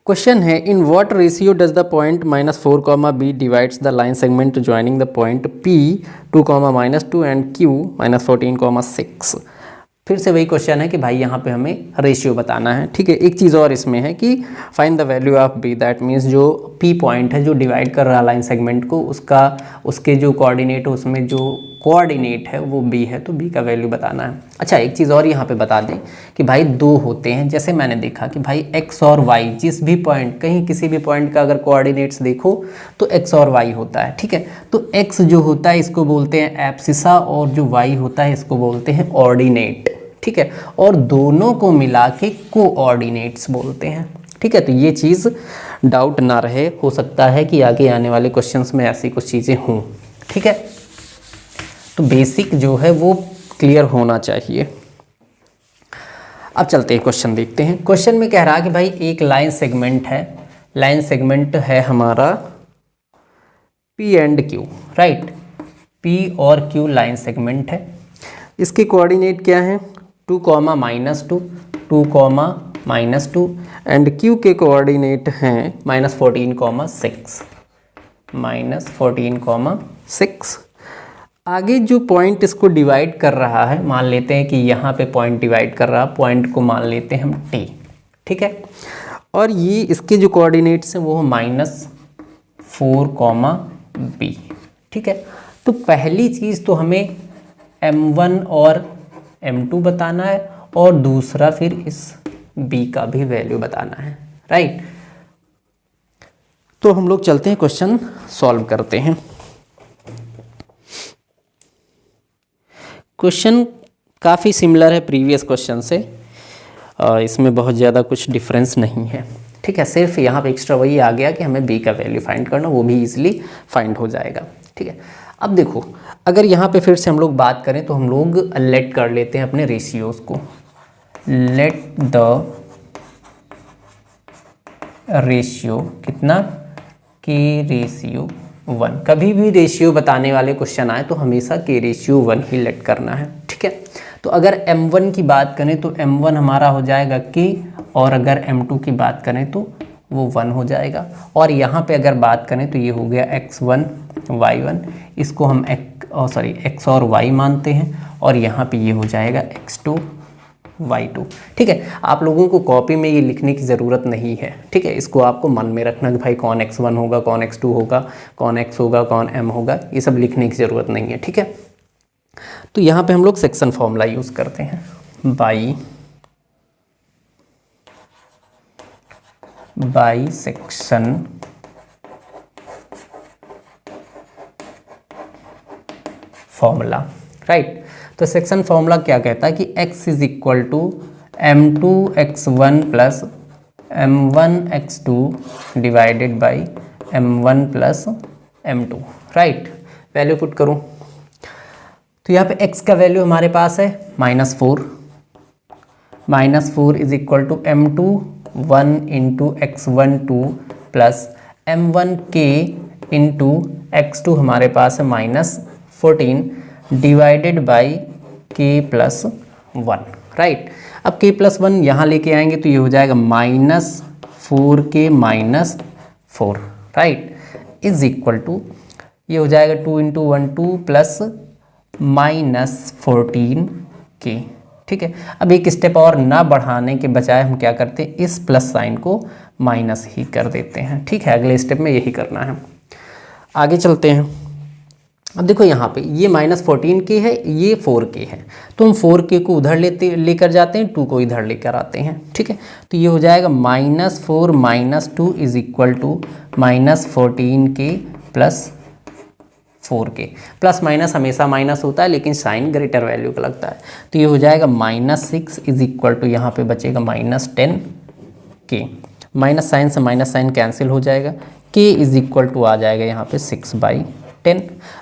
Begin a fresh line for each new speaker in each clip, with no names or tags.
Question है in what ratio does the point -4 comma B divides the line segment joining the point P 2 comma -2 and Q -14 comma 6। फिर से वही question है कि भाई यहाँ पे हमें रेशियो बताना है। ठीक है, एक चीज़ और इसमें है कि find the value of B, that means जो पी पॉइंट है जो डिवाइड कर रहा है लाइन सेगमेंट को, उसके जो कोऑर्डिनेट है उसमें जो कोऑर्डिनेट है वो बी है, तो बी का वैल्यू बताना है। अच्छा, एक चीज़ और यहाँ पे बता दें कि भाई दो होते हैं, जैसे मैंने देखा कि भाई एक्स और वाई, जिस भी पॉइंट, कहीं किसी भी पॉइंट का अगर कोऑर्डिनेट्स देखो तो एक्स और वाई होता है। ठीक है, तो एक्स जो होता है इसको बोलते हैं एब्सिसा और जो वाई होता है इसको बोलते हैं ऑर्डिनेट। ठीक है, और दोनों को मिला के कोऑर्डिनेट्स बोलते हैं। ठीक है, तो ये चीज़ डाउट ना रहे, हो सकता है कि आगे आने वाले क्वेश्चंस में ऐसी कुछ चीज़ें हों। ठीक है, तो बेसिक जो है वो क्लियर होना चाहिए। अब चलते हैं क्वेश्चन देखते हैं। क्वेश्चन में कह रहा है कि भाई एक लाइन सेगमेंट है, लाइन सेगमेंट है हमारा P and Q, right. P और क्यू लाइन सेगमेंट है, इसके कोऑर्डिनेट क्या हैं 2 कॉमा -2, 2 कॉमा -2 एंड क्यू के कोऑर्डिनेट हैं -14 कॉमा 6, -14 कॉमा 6। आगे जो पॉइंट इसको डिवाइड कर रहा है, मान लेते हैं कि यहाँ पे पॉइंट डिवाइड कर रहा है, पॉइंट को मान लेते हैं हम टी। ठीक है, और ये इसके जो कोऑर्डिनेट्स हैं वो -4 कॉमा बी। ठीक है, तो पहली चीज़ तो हमें m1 और m2 बताना है और दूसरा फिर इस b का भी वैल्यू बताना है, राइट। तो हम लोग चलते हैं क्वेश्चन सॉल्व करते हैं। क्वेश्चन काफ़ी सिमिलर है प्रीवियस क्वेश्चन से, इसमें बहुत ज़्यादा कुछ डिफरेंस नहीं है। ठीक है, सिर्फ यहाँ पे एक्स्ट्रा वही आ गया कि हमें बी का वैल्यू फाइंड करना, वो भी इजीली फाइंड हो जाएगा। ठीक है, अब देखो अगर यहाँ पे फिर से हम लोग बात करें तो हम लोग लेट कर लेते हैं अपने रेशियोज को। लेट द रेशियो कितना, के रेशियो 1। कभी भी रेशियो बताने वाले क्वेश्चन आए तो हमेशा के रेशियो 1 ही लेट करना है। ठीक है, तो अगर m1 की बात करें तो m1 हमारा हो जाएगा के, और अगर m2 की बात करें तो वो 1 हो जाएगा। और यहाँ पे अगर बात करें तो ये हो गया x1 y1, इसको हम x और y मानते हैं, और यहाँ पे ये हो जाएगा x2 y2। ठीक है, आप लोगों को कॉपी में ये लिखने की ज़रूरत नहीं है। ठीक है, इसको आपको मन में रखना कि भाई कौन x1 होगा, कौन x2 होगा, कौन x होगा, कौन m होगा, ये सब लिखने की ज़रूरत नहीं है। ठीक है, तो यहाँ पे हम लोग सेक्शन फॉर्मूला यूज़ करते हैं, बाई सेक्शन फॉर्मूला, राइट। तो सेक्शन फॉर्मूला क्या कहता है कि x is equal to m2x1 plus m1x2 divided by m1 plus m2, right. Value put करूँ तो यहाँ पे x का वैल्यू हमारे पास है -4, -4 is equal to m2 1 into x1 2 plus m1 k into x2 हमारे पास है -14 divided by k plus 1, right. अब k प्लस 1 यहाँ लेके आएंगे तो ये हो जाएगा -4k -4, right, is equal to ये हो जाएगा 2 इंटू 1 2 प्लस -14k। ठीक है, अब एक स्टेप और ना बढ़ाने के बजाय हम क्या करते हैं, इस प्लस साइन को माइनस ही कर देते हैं। ठीक है, अगले स्टेप में यही करना है। आगे चलते हैं। अब देखो यहाँ पे ये -14k है, ये 4k है, तो हम 4k को उधर लेकर जाते हैं, 2 को इधर लेकर आते हैं। ठीक है, तो ये हो जाएगा -4 - 2 is equal to -14k plus 4k। Plus minus हमेशा माइनस होता है, लेकिन साइन ग्रेटर वैल्यू का लगता है, तो ये हो जाएगा -6 इज इक्वल टू यहाँ पे बचेगा -10k। माइनस साइन से माइनस साइन कैंसिल हो जाएगा, k इज इक्वल टू आ जाएगा यहाँ पे 6/10।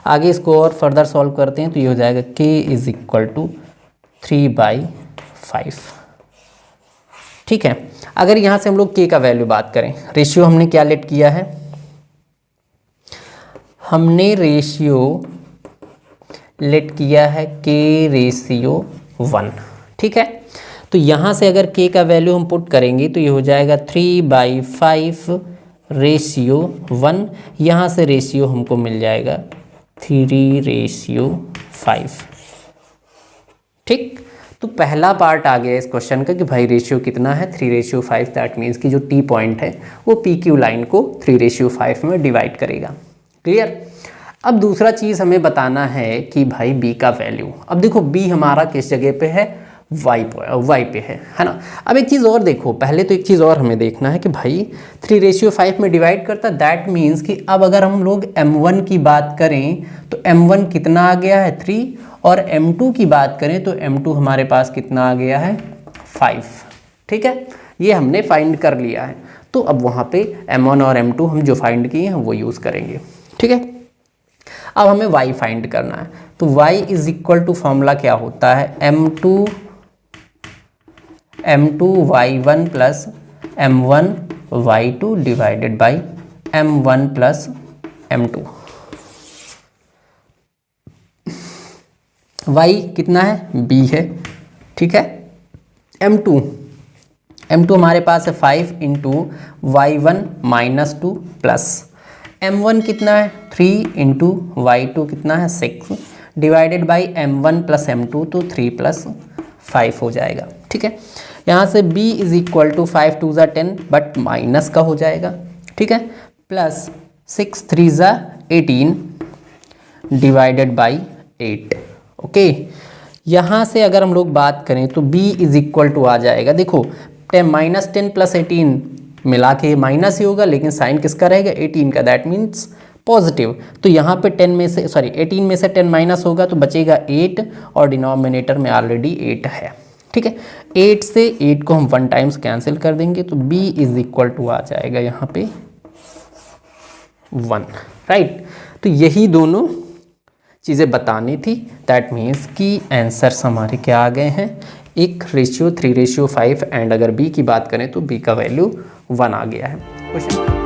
आगे इसको और फर्दर सॉल्व करते हैं तो ये हो जाएगा k इज इक्वल टू 3/5। ठीक है, अगर यहाँ से हम लोग k का वैल्यू बात करें, रेशियो हमने क्या लेट किया है, हमने रेशियो लेट किया है k रेशियो 1। ठीक है, तो यहाँ से अगर k का वैल्यू हम पुट करेंगे तो ये हो जाएगा 3/5/1। यहाँ से रेशियो हमको मिल जाएगा 3/5। ठीक, तो पहला पार्ट आ गया इस क्वेश्चन का कि भाई रेशियो कितना है 3/5। दैट मीन्स कि जो टी पॉइंट है वो पी क्यू लाइन को 3/5 में डिवाइड करेगा। क्लियर। अब दूसरा चीज़ हमें बताना है कि भाई बी का वैल्यू। अब देखो बी हमारा किस जगह पे है, वाई पे है ना। अब एक चीज़ और देखो, पहले तो एक चीज़ और हमें देखना है कि भाई 3/5 में डिवाइड करता, दैट मीन्स कि अब अगर हम लोग m1 की बात करें तो m1 कितना आ गया है 3, और m2 की बात करें तो m2 हमारे पास कितना आ गया है 5। ठीक है, ये हमने फाइंड कर लिया है। तो अब वहाँ पे m1 और m2 हम जो फाइंड किए हैं वो यूज़ करेंगे। ठीक है, अब हमें y फाइंड करना है। तो y is equal to formula क्या होता है, m2 y1 plus m1 y2 divided by m1 plus m2। y कितना है, b है। ठीक है, m2 हमारे पास है 5 into y1 minus 2 plus m1 कितना है 3 इंटू y2 कितना है 6 divided by m1 plus m2, तो 3 प्लस 5 हो जाएगा। ठीक है, यहाँ से b इज इक्वल टू 5 2 ज़ा 10 बट माइनस का हो जाएगा। ठीक है, प्लस 6 3 ज़ा 18 डिवाइडेड बाई 8। ओके, यहाँ से अगर हम लोग बात करें तो b इज इक्वल टू आ जाएगा, देखो -10 प्लस 18 मिला के माइनस ही होगा, लेकिन साइन किसका रहेगा 18 का, दैट मीन्स पॉजिटिव। तो यहाँ पे 18 में से 10 माइनस होगा तो बचेगा 8, और डिनोमिनेटर में ऑलरेडी 8 है। ठीक है, 8 से 8 को हम 1 टाइम्स कैंसिल कर देंगे तो b इज इक्वल टू आ जाएगा यहाँ पे 1। राइट, तो यही दोनों चीज़ें बतानी थी। दैट मीन्स कि आंसर्स हमारे क्या आ गए हैं, एक रेशियो 3/5 एंड अगर b की बात करें तो b का वैल्यू 1 आ गया है। क्वेश्चन